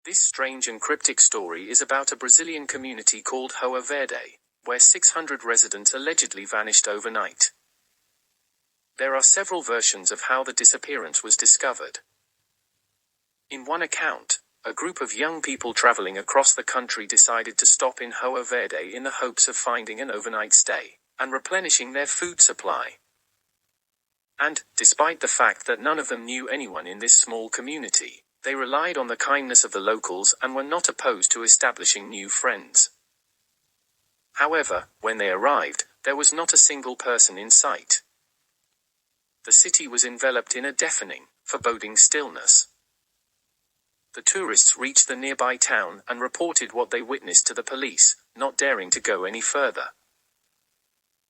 This strange and cryptic story is about a Brazilian community called Hoer Verde, where 600 residents allegedly vanished overnight. There are several versions of how the disappearance was discovered. In one account, a group of young people traveling across the country decided to stop in Hoer Verde in the hopes of finding an overnight stay and replenishing their food supply. And, despite the fact that none of them knew anyone in this small community, they relied on the kindness of the locals and were not opposed to establishing new friends. However, when they arrived, there was not a single person in sight. The city was enveloped in a deafening, foreboding stillness. The tourists reached the nearby town and reported what they witnessed to the police, not daring to go any further.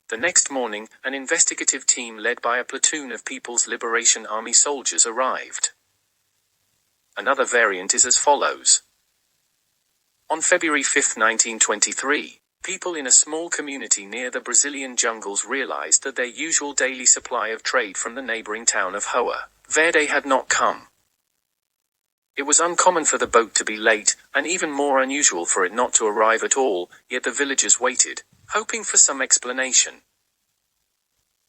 The next morning, an investigative team led by a platoon of People's Liberation Army soldiers arrived. Another variant is as follows. On February 5, 1923, people in a small community near the Brazilian jungles realized that their usual daily supply of trade from the neighboring town of Hoer Verde had not come. It was uncommon for the boat to be late, and even more unusual for it not to arrive at all, yet the villagers waited, hoping for some explanation.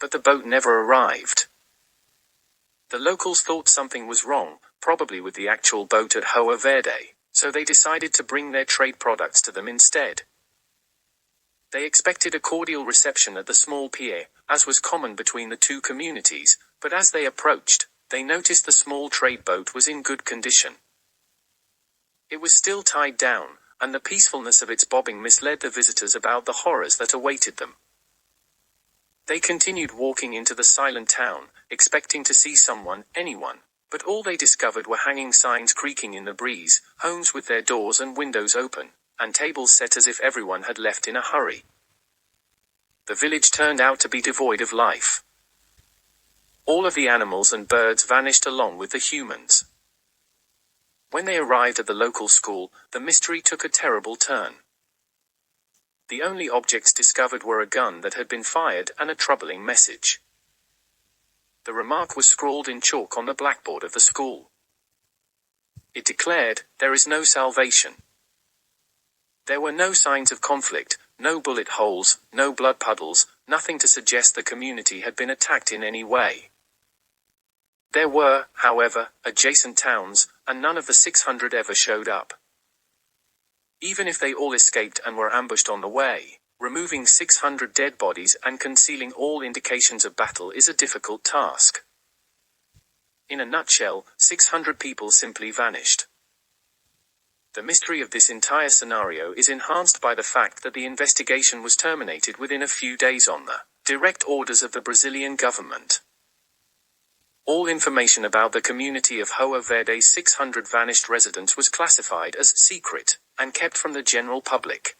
But the boat never arrived. The locals thought something was wrong, probably with the actual boat at Hoer Verde, so they decided to bring their trade products to them instead. They expected a cordial reception at the small pier, as was common between the two communities, but as they approached, they noticed the small trade boat was in good condition. It was still tied down, and the peacefulness of its bobbing misled the visitors about the horrors that awaited them. They continued walking into the silent town, expecting to see someone, anyone, but all they discovered were hanging signs creaking in the breeze, homes with their doors and windows open, and tables set as if everyone had left in a hurry. The village turned out to be devoid of life. All of the animals and birds vanished along with the humans. When they arrived at the local school, the mystery took a terrible turn. The only objects discovered were a gun that had been fired and a troubling message. The remark was scrawled in chalk on the blackboard of the school. It declared, "There is no salvation." There were no signs of conflict, no bullet holes, no blood puddles, nothing to suggest the community had been attacked in any way. There were, however, adjacent towns, and none of the 600 ever showed up. Even if they all escaped and were ambushed on the way, removing 600 dead bodies and concealing all indications of battle is a difficult task. In a nutshell, 600 people simply vanished. The mystery of this entire scenario is enhanced by the fact that the investigation was terminated within a few days on the direct orders of the Brazilian government. All information about the community of Hoer Verde's 600 vanished residents was classified as secret and kept from the general public.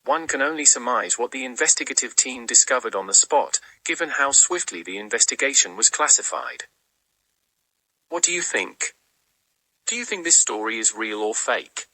One can only surmise what the investigative team discovered on the spot, given how swiftly the investigation was classified. What do you think? Do you think this story is real or fake?